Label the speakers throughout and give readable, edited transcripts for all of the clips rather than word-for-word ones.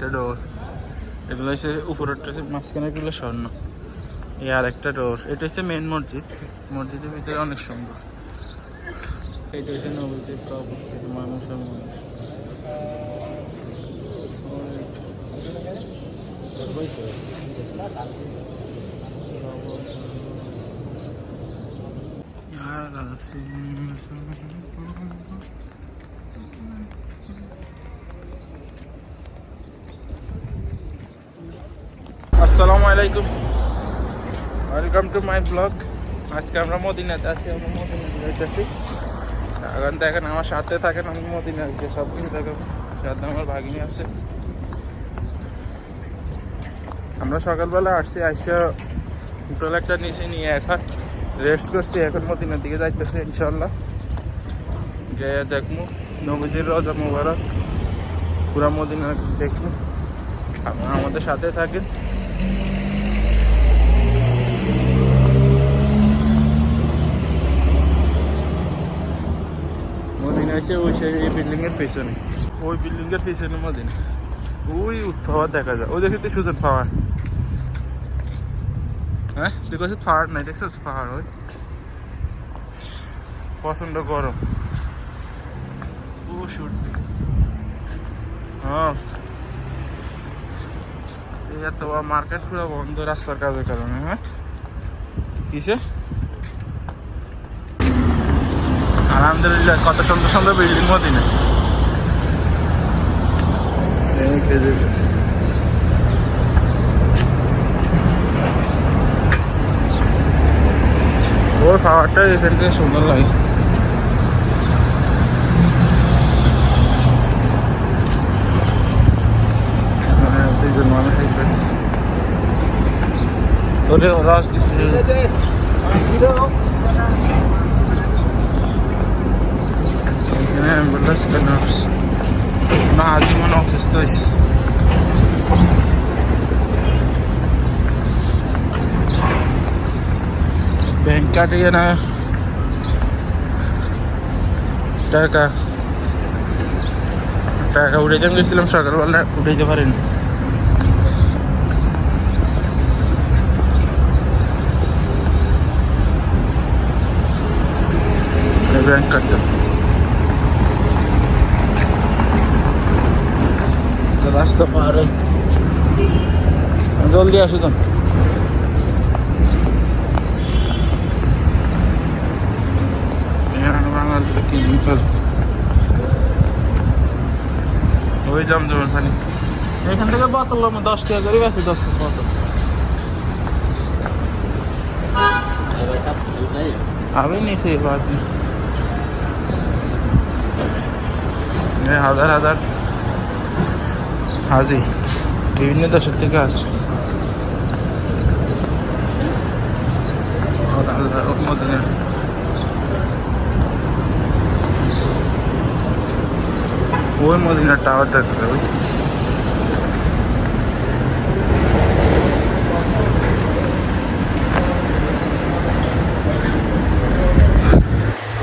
Speaker 1: একটা ডোর, এগুলো হচ্ছে উপরেরটা মাঝখানে এগুলো স্বর্ণ। এই আর একটা ডোর, এটা হচ্ছে মেন মসজিদ, মসজিদের ভিতরে অনেক সুন্দর। এটা হচ্ছে নবদ্বীপ কবর, মানুষের মানুষ। আসসালামু আলাইকুম, ওয়েলকাম টু মাই ব্লগ। আজকে আমরা মদিনাতে আছি, আমরা মদিনাতে যাইতেছি। এখন দেখেন আমার সাথে থাকেন, আমি মদিনা আসছি, সব কিছু দেখেন। সাথে আমার ভাগিনী আছে। আমরা সকালবেলা আসছি, আইসা হোটেল একটা নিচে নিয়ে এখন রেস্ট করছি। এখন মদিনার দিকে যাইতেছি ইনশাল্লাহ। গিয়ে দেখবো নবীজির রোজা মুবারক, পুরা মদিনা দেখবো। আমাদের সাথে থাকেন। মদিনা এসে ওই সেই বিল্ডিং এর পেছনে, ওই বিল্ডিং এর পেছনে মদিনা। ওই পাওয়ার দেখা যায়, ওই দেখতে সুজন পাওয়ার। হ্যাঁ তুই কাছে পাহাড় নাই, দেখছিস পাহাড়? ওই প্রচন্ড গরম। ও সূর্য, হ্যাঁ এত মার্কেট পুরো বন্ধ রাস্তার কাজের কারণে। হ্যাঁ কিসে আলহামদুলিল্লাহ, কত সুন্দর সুন্দর বিল্ডিং মদিনা। ওর খাবারটা এখান থেকে সুন্দর লাগে। দুইজন মানুষ ওরে রস দিচ্ছে। এখানে অ্যাম্বুলেন্স নার্স না, আজই মনে অসুস্থ হয়েছে। ব্যাংক কাটিয়ে না টাকা টাকা উঠাইতে গেছিলাম সকালবেলা, উঠাইতে পারিনি। ব্যাংক কাটতে রাস্তা পার, জলদি আসো তো। ওই জমজমের পানি এখান থেকে বোতল 10 টাকা করে গেছে, 10 বোতল। আমি নিছি হাজার হাজার হাজি বিভিন্ন দেশের থেকে আসছে। ওই মদিনার টাওয়ার দেখতে হবে।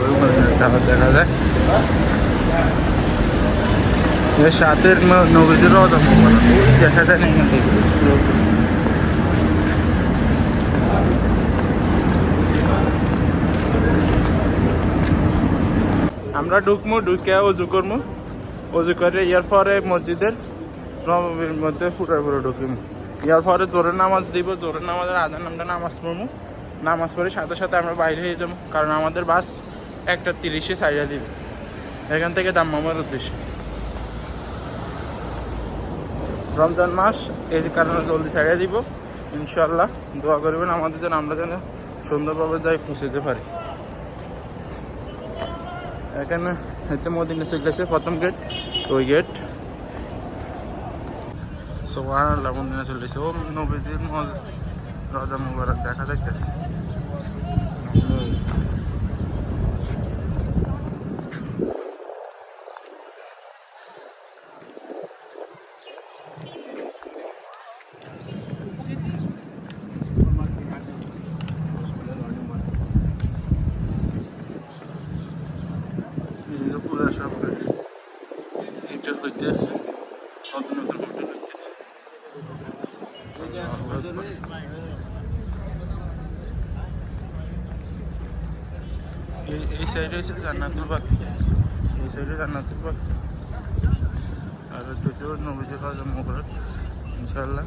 Speaker 1: ওই মদিনার টাওয়ার দেখা যায়। এর সাথে নবীজির রওজা মুবারক দেখা যায় না এখান থেকে। আমরা ঢুকবো, ঢুকে উজু করবো, উজু করে ইয়ার পরে মসজিদের নববীর মধ্যে পুরো ঢুকিব। ইয়ার পরে জোরের নামাজ দিব, জোরের নামাজের আজান আমরা নামাজ পড়বো। নামাজ পড়ে সাথে সাথে আমরা বাইরে হয়ে যাবো, কারণ আমাদের বাস 1:30 ছাইড়া দিবে এখান থেকে দাম্মামের উদ্দেশ্যে। রমজান মাস, এই কারণে জলদি ছাড়িয়ে দিব ইনশাল্লাহ। দোয়া করবেন আমাদের যেন, আমরা যেন সুন্দরভাবে যাই পৌঁছতে পারি। এখানে হচ্ছে মদিনা চলে গেছে প্রথম গেট, ওই গেট। সুবহানাল্লাহ, মদিনা চলে গেছে। ও নবীজির রওজা মুবারক দেখা যাইতেছে। পুরো সব এটা হইতেছে নতুন নতুন হোটেল হইতেছে। এই সাইডে হচ্ছে জান্নাতুল বাকি, এই সাইডে জান্নাতুল বাকি, আর হচ্ছে নবীজি আজম মুবারক ইনশাআল্লাহ।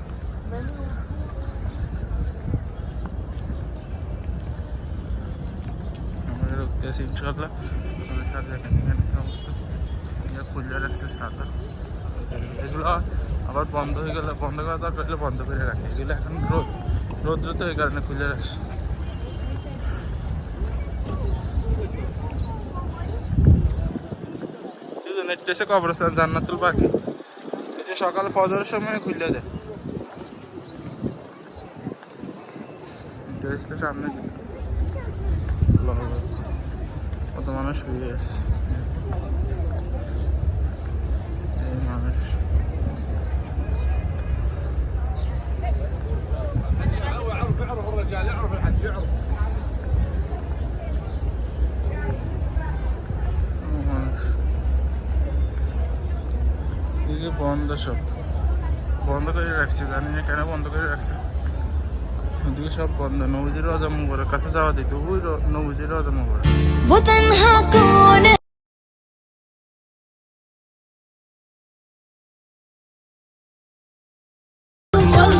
Speaker 1: আমরা রুখতে আছি ইনশাআল্লাহ। এখানে অবস্থা খুলে রাখছে সাদা, এগুলো আবার বন্ধ হয়ে গেলে বন্ধ করা দরকার হলে বন্ধ করে রাখে, এগুলো এখন রৌদ্র তো এই কারণে খুলে রাখছে। নেটে কবরস্থান জান্নাতুল বাকি, এটা সকাল ফজরের সময় খুলে দেয়। সামনে কত মানুষ শুয়ে আসছে, মানুষ বন্ধ, সব বন্ধ করে রাখছে, জানি না কেন বন্ধ করে রাখছে, ওদিকে সব বন্ধ। নবীজির আজম মুবারক কাছে যাওয়া দিত, ওই নবীজির আজম মুবারক।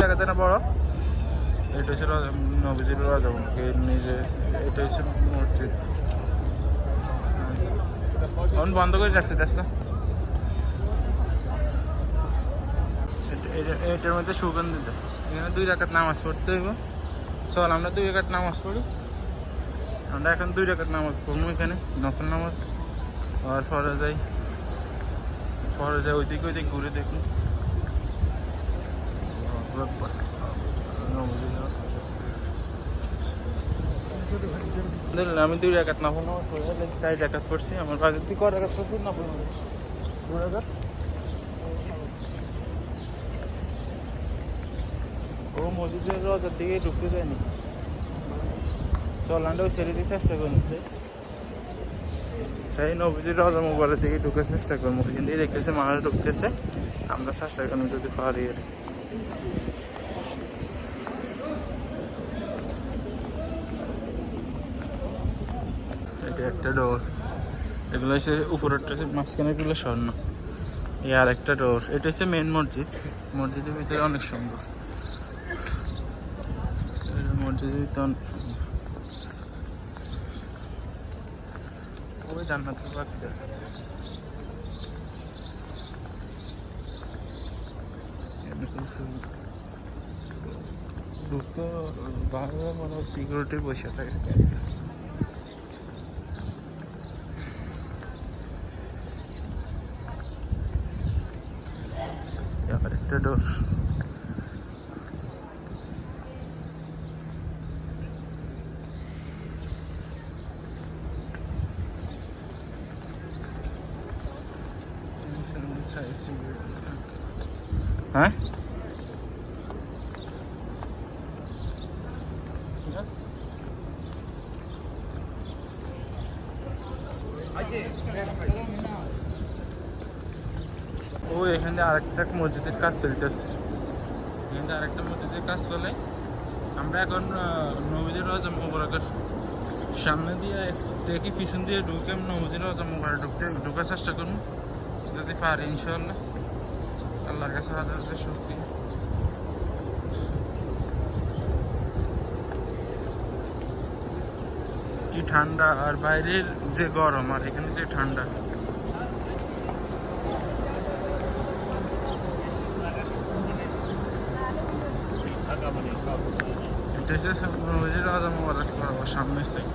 Speaker 1: জায়গাতে না বড়, এটা হচ্ছে নবীজির আজম নিজে, এটা হচ্ছে মসজিদ বন্ধ করে রাখছে। দেখ না এটার মধ্যে সুগন্ধিত, এখানে 2 রাকাত নামাজ পড়তে হইব। চল আমরা 2 রাকাত নামাজ পড়ি, আমরা এখন 2 রাকাত নামাজ পড়বো এখানে, নফল নামাজ। আর পরে যাই ওইদিকে ঘুরে দেখুন। আমি 2 রাকাত নফল নামাজ পড়ি, 4 রাকাত পড়ছি। আমার বাড়ির তুই কয় রাকাত পড়ছিস? নফল নামাজ 2 রাকাত। ও মসজিদের রোজার দিকে ঢুকতে যায়নি, চল আমরা ওই ছেড়ে দিয়ে চেষ্টা করুন, সেই নবীজির রোজা মোবাইলের দিকে ঢুকে চেষ্টা করবো। কিন্তু দেখতেছে মানুষ ঢুকতেছে, আমরা চেষ্টা করবো যদি পারি। এটা একটা ডোর, এগুলো হচ্ছে উপরেরটা মাঝখানেরগুলো স্বর্ণ। এই আর একটা ডোর, এটা হচ্ছে মেন মসজিদ। মসজিদের ভিতরে অনেক সুন্দর, মসজিদের ভিতরে অনেক সুন্দর। ওই জান্নাতুল বাকি ঢুকতে ভালো, মনে হয় সিকিউরিটি বসে থাকে। একটা ডোর, হ্যাঁ ও এখানে আরেকটা মসজিদের কাজ চলতেছে, এখানে আরেকটা মসজিদের কাজ চলে। আমরা এখন নবীজির আজম মুবারকের সামনে দিয়ে দেখি, পিছন দিয়ে ঢুকে নবীজির আজম মুবারক ঢুকার চেষ্টা করুন যদি পারি ইনশাআল্লাহ। আল্লাহর কাছে হাজার হাজার শক্তি। কি ঠান্ডা, আর বাইরের যে গরম আর এখানে যে ঠান্ডা। এটা হচ্ছে নবীজির আজম মুবারক বরাবর সামনের সাইড।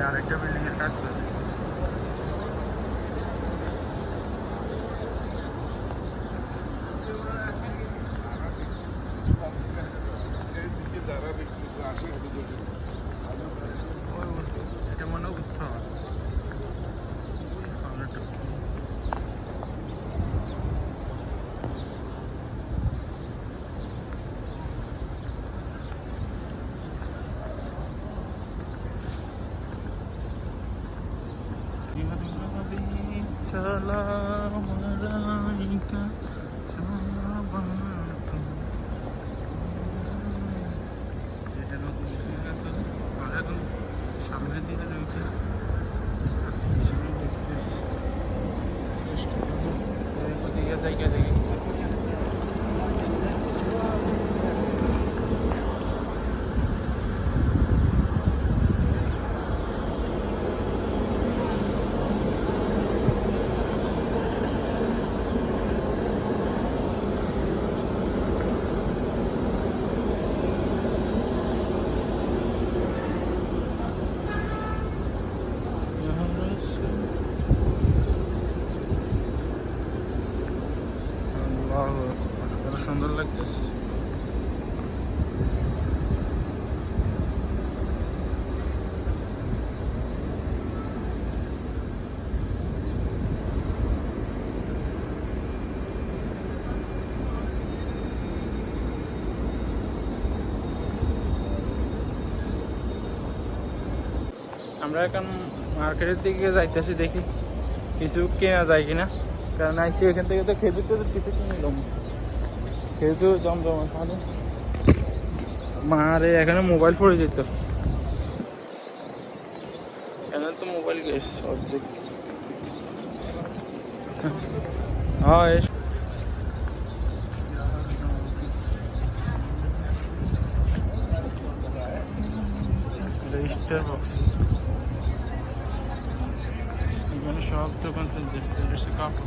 Speaker 1: আরেকটা বিল্ডিং এর কাজ চলে। এটা মনে হয় উত্তর। দেখে দেখি কত সুন্দর লাগতেছে। আমরা এখন মার্কেটের দিকে যাইতেছি, দেখি কিছু কেনা যায় কিনা। কারণ আইসি এখান থেকে তো খেজুর টেজুর কিছু কিনলাম, খেজুর জমজমা খাওয়ানো। মারে এখানে মোবাইল পড়ে যেত, এখানে তো মোবাইল গেছে অর্ধেক। হ্যাঁ রেজিস্টার বক্স, এখানে সব দোকান চলতেছে কাপড়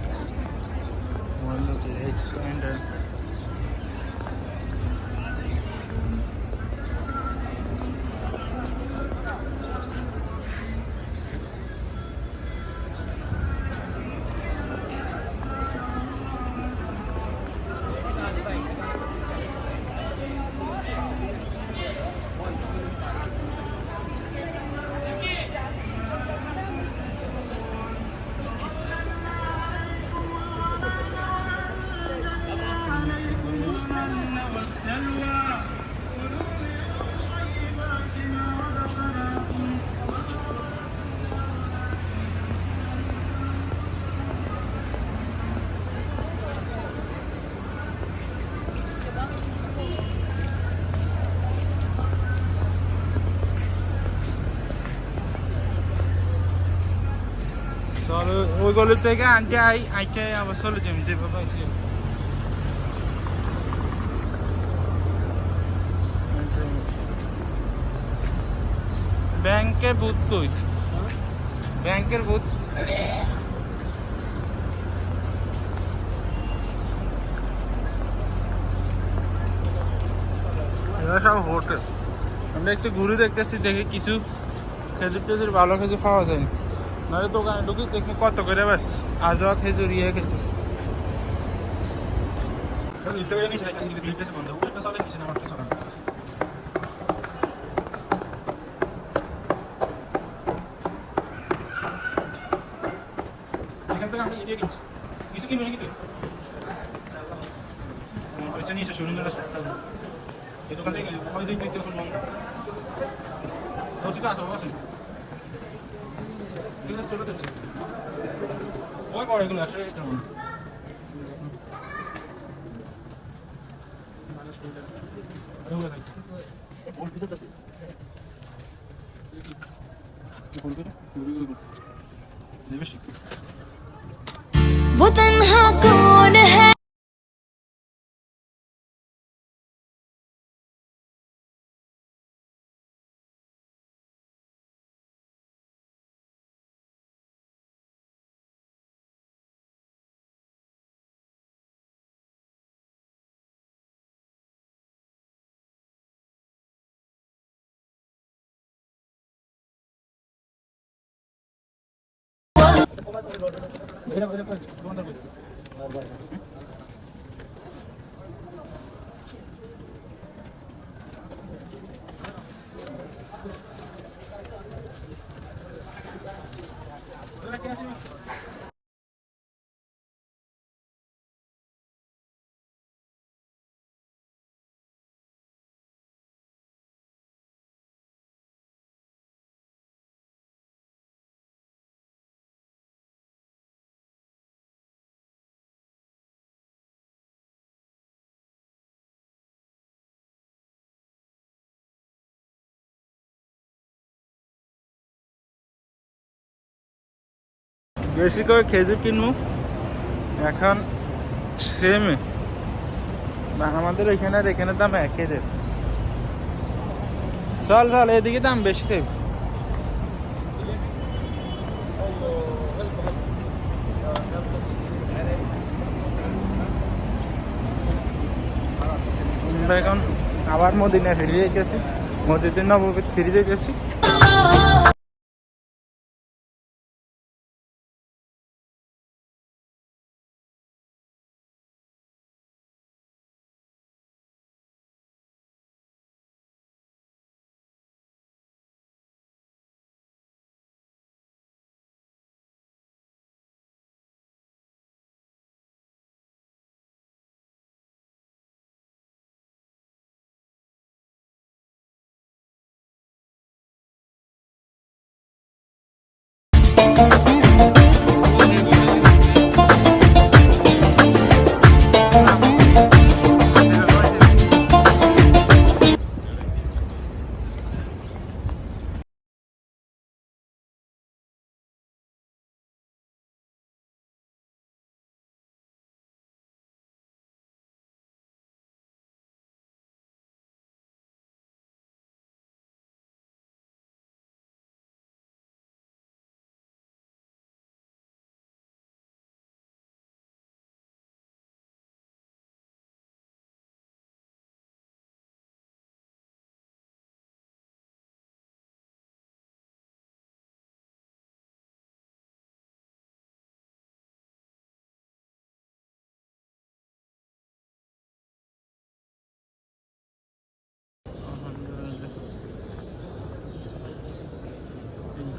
Speaker 1: চলো। ওই গলি থেকে আনতে আইতে আবার চলে যাবো যেভাবে আইসি। ব্যাংকের বুথ কই? ব্যাংকের বুথ এরা সব হোটেল। আমরা একটু ঘুরে দেখতেছি, দেখি কিছু খেজুর টেজুর ভালো খেজুর পাওয়া যায়। নাহলে দোকানে ঢুকি দেখি কত করে ব্যাস আজওয়া খেজুর ইয়ে খেজুর। এখান থেকে আমি ইয়ে কিনছি, কিছু কিনবো নাকি তুই? পয়সা নিয়েছে শোরুম আছে, এই দোকান থেকে ওই দিক থেকে এখন বন্ধ। রসিদ আছে আছে ঠিক আছে, চলে যাচ্ছে ওই বড় এগুলো আসলে কেমন
Speaker 2: वो तन्हा कौन है।
Speaker 1: বেশি করে খেজুর কিনবো এখন। সেম আমাদের এখানে আর এখানে দাম একই রে। চল চল, এদিকে দাম বেশি রে। আমরা এখন আবার মদিনা ফিরে যেতেছি, মসজিদে নববী ফিরে যেতেছি।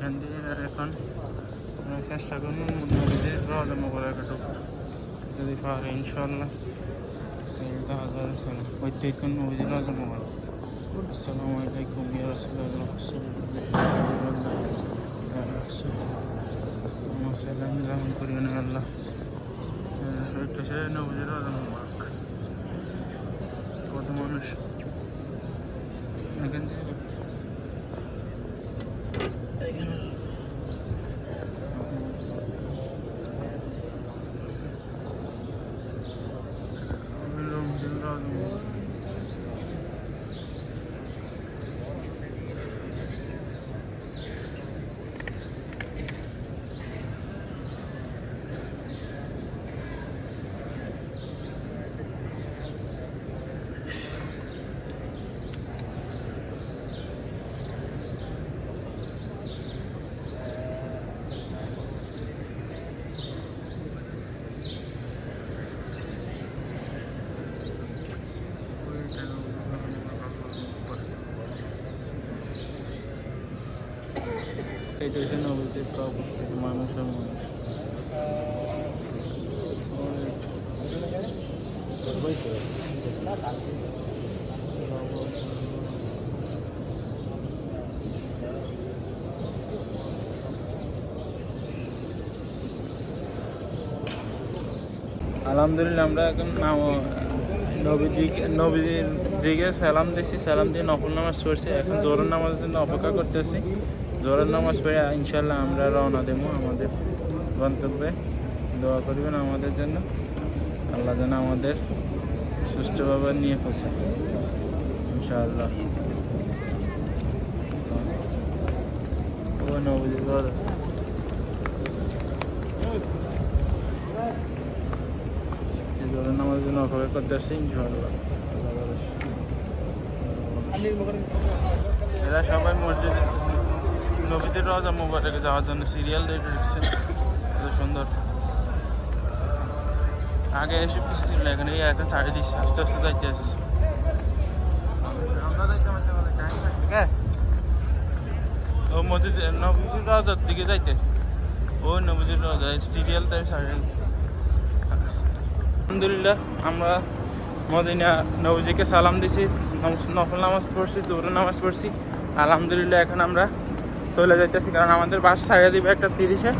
Speaker 1: এখান দিয়ে এখন চেষ্টা করুন নদীতে রওনা মোবারকে ঢুকতে, যদি পারে ইনশাল্লাহ দেখা যাবে। চলো ওই তো এখন নদীতে রওনা মোবারক। আসসালামু আলাইকুম ইয়া রাসূলুল্লাহ সালাম গ্রহণ করিও না আল্লাহ। একটা সে নদীতে রওনা মোবারক। কত মানুষ এখান থেকে এটা হচ্ছে নবীদের টপ মানুষের মানুষ। আলহামদুলিল্লাহ আমরা এখন নবীজিকে সালাম দিছি, সালাম দিয়ে নফল নামাজ পড়ছি। এখন জোহরের নামাজের জন্য অপেক্ষা করতেছি। জোহরের নামাজ পড়ে ইনশাল্লাহ আমরা রওনা দেবো আমাদের গন্তব্যে। দোয়া করবেন আমাদের জন্য, আল্লাহ যেন আমাদের সুষ্ঠুভাবে নিয়ে পৌঁছায় ইনশাআল্লাহ। ও নবীজি জোহরের নামাজের জন্য অপেক্ষা করতেছি ইনশাআল্লাহ। এরা সবাই মসজিদে নবীদের রওজা মোবারকে যাওয়ার জন্য সিরিয়াল দিয়ে ঢুকছে। সুন্দর, আগে এসব কিছু ছিল, এখানে এখন ছাড়িয়ে দিচ্ছে, আস্তে আস্তে যাইতে আসছে। ও মসজিদ নবীদের রওজার দিকে যাইতে, ও নবীদের রওজা সিরিয়াল তাই ছাড়িয়ে। আলহামদুলিল্লাহ আমরা মদিনা নবীজিকে সালাম দিছি, নফল নামাজ পড়ছি, জোহরের নামাজ পড়ছি। আলহামদুলিল্লাহ এখন আমরা চলে যাইতেছি, কারণ আমাদের বাস ছাড়িয়ে দিবে 1:30-এ।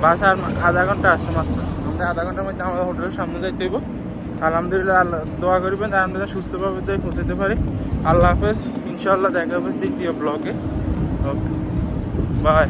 Speaker 1: বাস আর আধা ঘন্টা আসছে মাত্র। আমরা আধা ঘন্টার মধ্যে আমাদের হোটেলের সামনে যাইতে হইব। আলহামদুলিল্লাহ আল্লাহ দোয়া করবেন আর আমরা সুস্থভাবে যাই পৌঁছাতে পারি। আল্লাহ হাফেজ, ইনশাআল্লাহ দেখা হবে দ্বিতীয় ব্লগে। Okay bye.